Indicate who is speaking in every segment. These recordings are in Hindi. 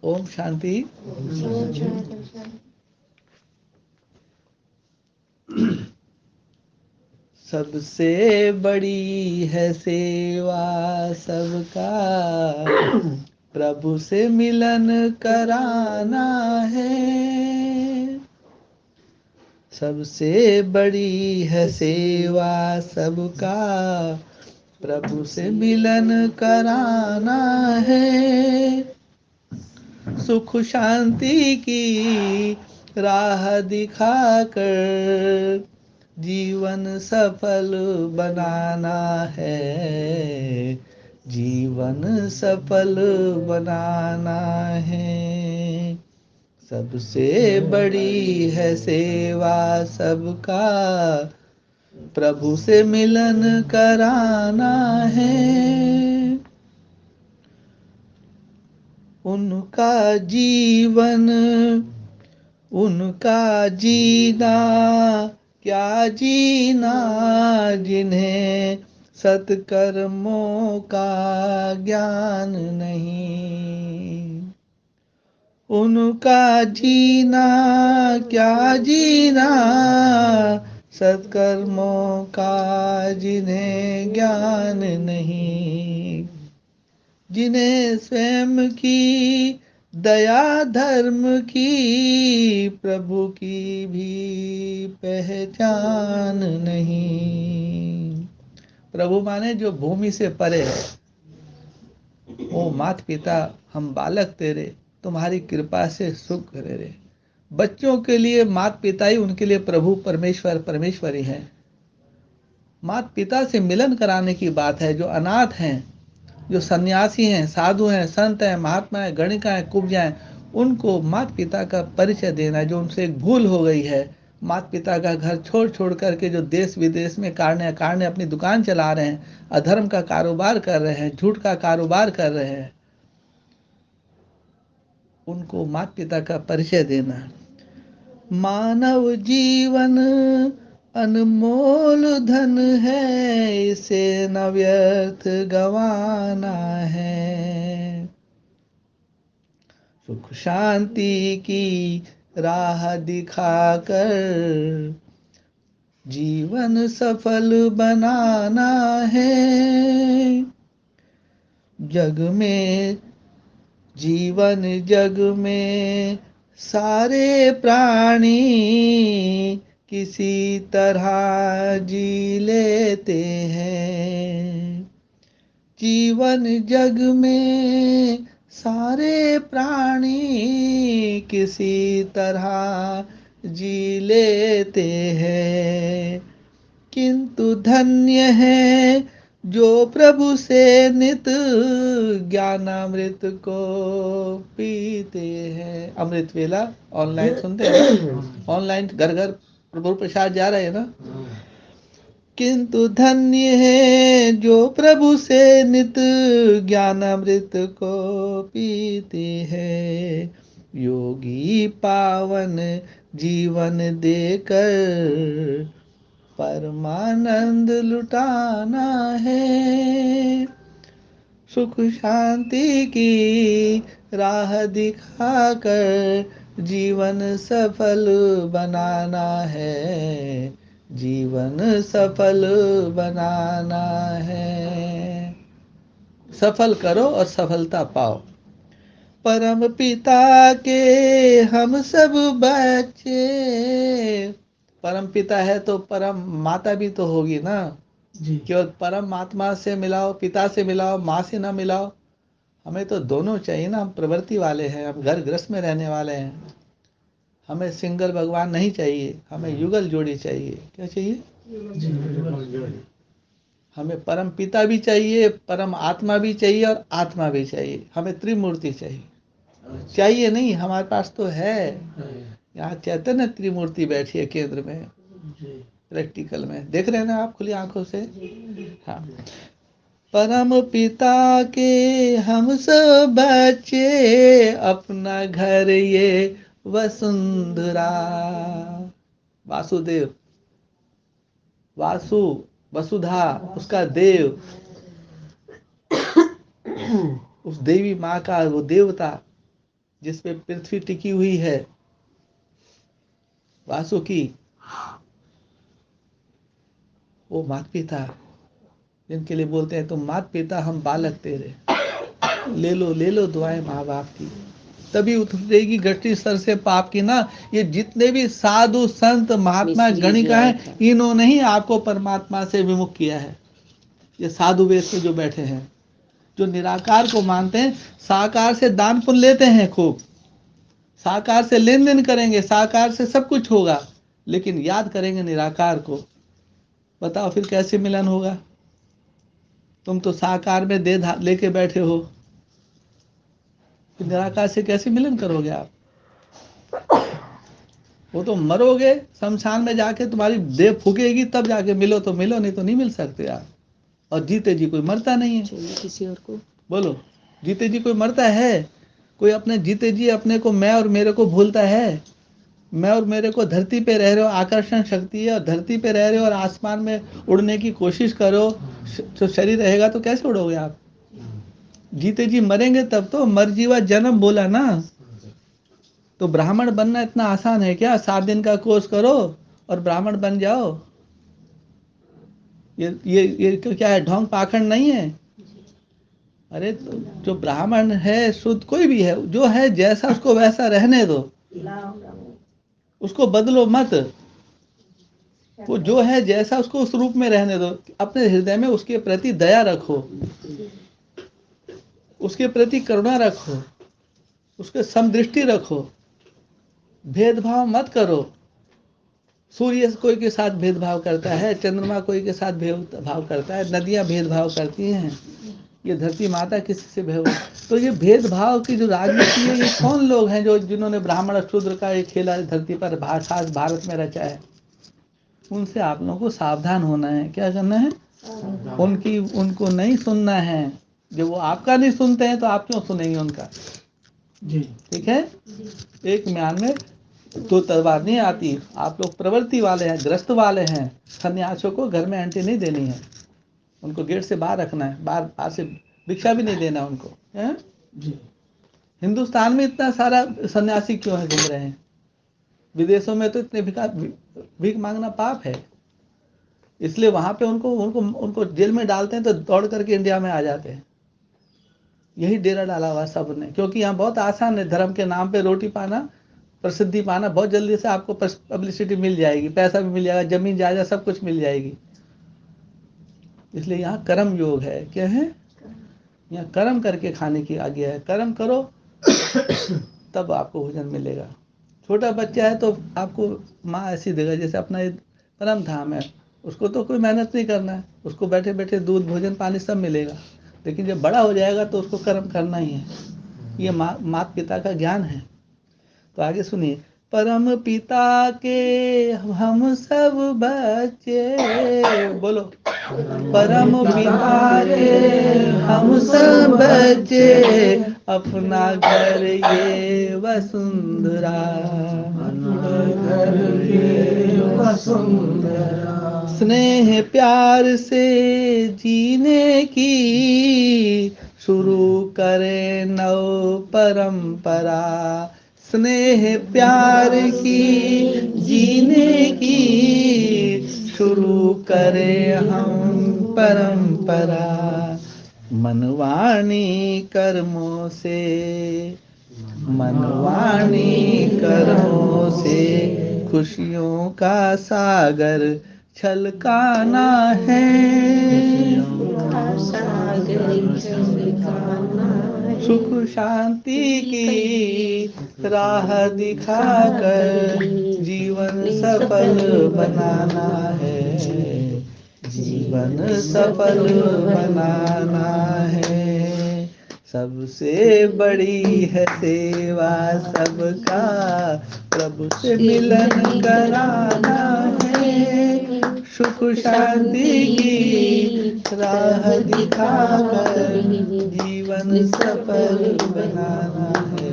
Speaker 1: ओम शांति। सबसे बड़ी है सेवा सबका, प्रभु से मिलन कराना है। सबसे बड़ी है सेवा सबका, प्रभु से मिलन कराना है। सुख शांति की राह दिखाकर जीवन सफल बनाना है। जीवन सफल बनाना है। सबसे बड़ी है सेवा सबका, प्रभु से मिलन कराना है। उनका जीवन उनका जीना क्या जीना, जिन्हें सत्कर्मों का ज्ञान नहीं। उनका जीना क्या जीना, सत्कर्मों का जिन्हें ज्ञान नहीं। जिन्हें स्वयं की दया धर्म की, प्रभु की भी पहचान नहीं। प्रभु माने जो भूमि से परे है। ओ माता पिता, हम बालक तेरे, तुम्हारी कृपा से सुख करे रे। बच्चों के लिए माता पिता ही उनके लिए प्रभु परमेश्वर ही है। माता पिता से मिलन कराने की बात है। जो अनाथ हैं, जो सन्यासी हैं, साधु हैं, संत हैं, महात्मा हैं, गणिका हैं, कुब्जा हैं, उनको माता पिता का परिचय देना। जो उनसे एक भूल हो गई है, माता पिता का घर छोड़ छोड़ करके जो देश विदेश में कारणे अपनी दुकान चला रहे हैं, अधर्म का कारोबार कर रहे हैं, झूठ का कारोबार कर रहे हैं, उनको माता पिता का परिचय देना। मानव जीवन अनमोल धन है, इसे न व्यर्थ गंवाना है। सुख शांति की राह दिखाकर जीवन सफल बनाना है। जग में सारे प्राणी किसी तरह जी लेते हैं। जीवन जग में सारे प्राणी किसी तरह जी लेते हैं, किंतु धन्य है जो प्रभु से नित ज्ञानामृत को पीते हैं। अमृत वेला ऑनलाइन सुनते हैं, ऑनलाइन घर घर प्रभु प्रसाद जा रहे हैं ना। किंतु धन्य है जो प्रभु से नित ज्ञानामृत को पीते हैं। योगी पावन जीवन देकर परमानंद लुटाना है। सुख शांति की राह दिखाकर जीवन सफल बनाना है। जीवन सफल बनाना है। सफल करो और सफलता पाओ। परम पिता के हम सब बच्चे। परम पिता है तो परम माता भी तो होगी ना। केवल परम आत्मा से मिलाओ, पिता से मिलाओ, माँ से ना मिलाओ। हमें तो दोनों चाहिए ना। हम प्रवृत्ति वाले हैं, हम घर गृहस्थ में रहने वाले हैं। हमें सिंगल भगवान नहीं चाहिए, हमें युगल जोड़ी चाहिए। क्या चाहिए? हमें परम पिता भी चाहिए, परम आत्मा भी चाहिए और आत्मा भी चाहिए। हमें त्रिमूर्ति चाहिए। चाहिए नहीं, हमारे पास तो है। यहाँ चैतन्य त्रिमूर्ति बैठी है केंद्र में, प्रैक्टिकल में देख रहे हैं ना आप खुली आंखों से। हाँ, परम पिता के हम सब बच्चे, अपना घर ये वसुंधरा। वासुदेव, वासु, वसुधा, उसका देव, उस देवी माँ का वो देवता, जिस पे पृथ्वी टिकी हुई है, वासुकी, वो माता पिता जिनके लिए बोलते हैं तुम माता पिता हम बालक तेरे, ले लो दुआएं माँ बाप की, तभी उतरेगी गठरी सर से पाप की ना। ये जितने भी साधु संत महात्मा गणिका हैं, इन्होंने ही आपको परमात्मा से विमुख किया है। ये साधु वेश में जो बैठे हैं, जो निराकार को मानते हैं, साकार से दान पुण्य लेते हैं खूब, साकार से लेन देन करेंगे, साकार से सब कुछ होगा, लेकिन याद करेंगे निराकार को। बताओ फिर कैसे मिलन होगा? तुम तो साकार में दे लेके बैठे हो, निराकार से कैसे मिलन करोगे आप? वो तो मरोगे, शमशान में जाके तुम्हारी देह फूकेगी, तब जाके मिलो तो मिलो, नहीं तो नहीं मिल सकते आप। और जीते जी कोई मरता नहीं है।
Speaker 2: किसी और को
Speaker 1: बोलो, जीते जी कोई मरता है? कोई अपने जीते जी अपने को मैं और मेरे को भूलता है? मैं और मेरे को धरती पे रह रहे हो, आकर्षण शक्ति है, और धरती पे रह रहे हो और आसमान में उड़ने की कोशिश करो, तो शरीर रहेगा तो कैसे उड़ोगे आप? जीते जी मरेंगे तब तो। मरजीवा जन्म बोला ना, तो ब्राह्मण बनना इतना आसान है क्या? 7 दिन का कोर्स करो और ब्राह्मण बन जाओ। ये क्या है? ढोंग पाखंड नहीं है। अरे तो जो ब्राह्मण है, शुद्ध कोई भी है, जो है जैसा उसको वैसा रहने दो, उसको बदलो मत। वो जो है जैसा उसको उस रूप में रहने दो। अपने हृदय में उसके प्रति दया रखो, उसके प्रति करुणा रखो, उसके समदृष्टि रखो, भेदभाव मत करो। सूर्य कोई के साथ भेदभाव करता है, चंद्रमा कोई के साथ भेदभाव करता है, नदियां भेदभाव करती हैं, ये धरती माता किसी से भेद। तो ये भेदभाव की जो राजनीति है, ये कौन लोग हैं जो जिन्होंने ब्राह्मण और शूद्र का एक खेला धरती पर खास भारत में रचा है? उनसे आप लोगों को सावधान होना है। क्या करना है? उनको नहीं सुनना है। जब वो आपका नहीं सुनते हैं तो आप क्यों सुनेंगे उनका? जी ठीक है। एक म्यान में 2 तलवार नहीं आती। आप लोग प्रवृत्ति वाले हैं, ग्रस्त वाले हैं, सन्यासियों को घर में एंट्री नहीं देनी है, उनको गेट से बाहर रखना है, बाहर से भिक्षा भी नहीं देना उनको, है जी। हिंदुस्तान में इतना सारा सन्यासी क्यों है घूम रहे हैं? विदेशों में तो इतने भीख मांगना पाप है, इसलिए वहां पे उनको जेल में डालते हैं तो दौड़ करके इंडिया में आ जाते हैं। यही डेरा डाला हुआ सब ने, क्योंकि यहाँ बहुत आसान है धर्म के नाम पे रोटी पाना, प्रसिद्धि पाना। बहुत जल्दी से आपको पब्लिसिटी मिल जाएगी, पैसा भी मिल जाएगा, जमीन जायदाद सब कुछ मिल जाएगी। इसलिए यहाँ कर्म योग है। क्या है? यहाँ कर्म करके खाने की आज्ञा है। कर्म करो तब आपको भोजन मिलेगा। छोटा बच्चा है तो आपको माँ ऐसी देगा जैसे अपना परम धाम है, उसको तो कोई मेहनत नहीं करना है, उसको बैठे बैठे दूध भोजन पानी सब मिलेगा। लेकिन जब बड़ा हो जाएगा तो उसको कर्म करना ही है। ये माता पिता का ज्ञान है। तो आगे सुनिए। परम पिता के हम सब बच्चे, बोलो, परम पिता के हम सब बच्चे, अपना घर ये वसुंधरा, स्नेह प्यार से जीने की शुरू करे नव परंपरा। स्नेह प्यार की जीने की शुरू करे हम परंपरा। मनवाणी कर्मों से, मनवाणी कर्मों से खुशियों का सागर छलकाना है। सुख शांति की राह दिखाकर जीवन सफल बनाना है, जीवन सफल बनाना है। सबसे बड़ी है सेवा सबका, प्रभु से मिलन कराना है। सुख शांति की राह दिखाकर जीवन सफल बनाना है,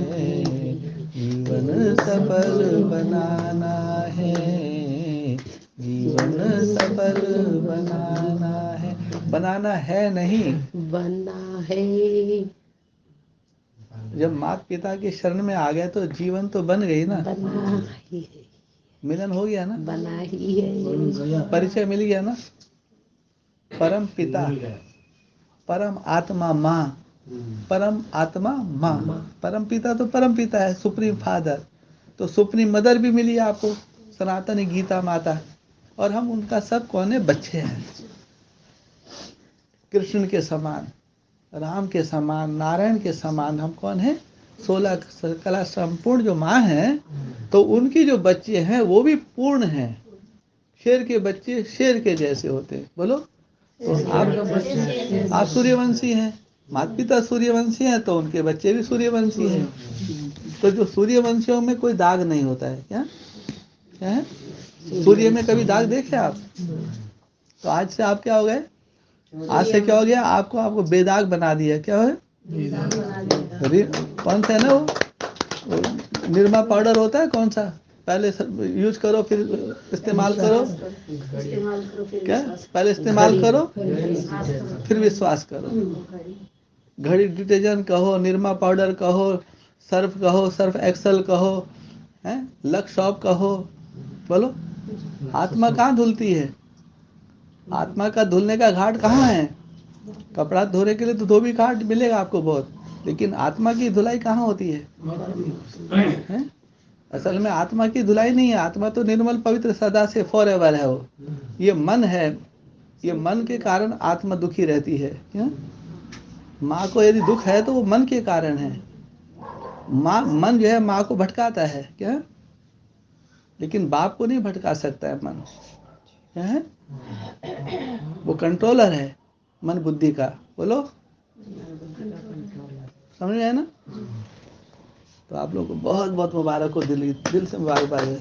Speaker 1: जीवन सफल बनाना है, जीवन सफल बनाना है। बनाना है नहीं,
Speaker 2: बनना है।
Speaker 1: जब माता पिता के शरण में आ गए तो जीवन तो बन गई ना,
Speaker 2: बना ही है,
Speaker 1: मिलन हो गया ना,
Speaker 2: बना ही है।
Speaker 1: परिचय मिल गया ना। परम पिता, परम आत्मा माँ, परम आत्मा माँ। परम पिता तो परम पिता है, सुप्रीम फादर। तो सुप्रीम मदर भी मिली आपको, सनातनी गीता माता। और हम उनका सब कौन है? बच्चे हैं। कृष्ण के समान, राम के समान, नारायण के समान हम कौन है? 16 कला संपूर्ण जो माँ है, तो उनकी जो बच्चे हैं वो भी पूर्ण हैं। शेर के बच्चे शेर के जैसे होते हैं। बोलो, तो आप सूर्यवंशी हैं, माता पिता सूर्यवंशी हैं, तो उनके बच्चे भी सूर्यवंशी हैं। तो जो सूर्यवंशियों में कोई दाग नहीं होता है। क्या क्या है? सूर्य में कभी दाग देखे आप? तो आज से आप क्या हो गए? आज से क्या हो गया? आपको बेदाग बना दिया। क्या है? कौन सा है ना वो निरमा पाउडर होता है, कौन सा? पहले यूज करो फिर इस्तेमाल करो। क्या? पहले इस्तेमाल करो फिर विश्वास करो। घड़ी डिटर्जेंट कहो, निरमा पाउडर कहो, सर्फ एक्सल कहो, हैं, लक्स शॉप कहो। बोलो, आत्मा कहाँ धुलती है? आत्मा का धुलने का घाट कहाँ है? कपड़ा धोने के लिए तो धोबी घाट मिलेगा आपको बहुत, लेकिन आत्मा की धुलाई कहाँ होती है? हैं? असल में आत्मा की धुलाई नहीं है। आत्मा तो निर्मल पवित्र सदा से फॉरएवर है वो। ये मन है, ये मन के कारण आत्मा दुखी रहती है। क्या? माँ को यदि दुख है तो वो मन के कारण है। मन जो है माँ को भटकाता है। क्या? लेकिन बाप को नहीं भटका सकता है मन। क्या है? वो कंट्रोलर है मन बुद्धि का। बोलो, समझ में आया ना? तो आप लोगों को बहुत बहुत मुबारक हो, दिल से मुबारकबाद है।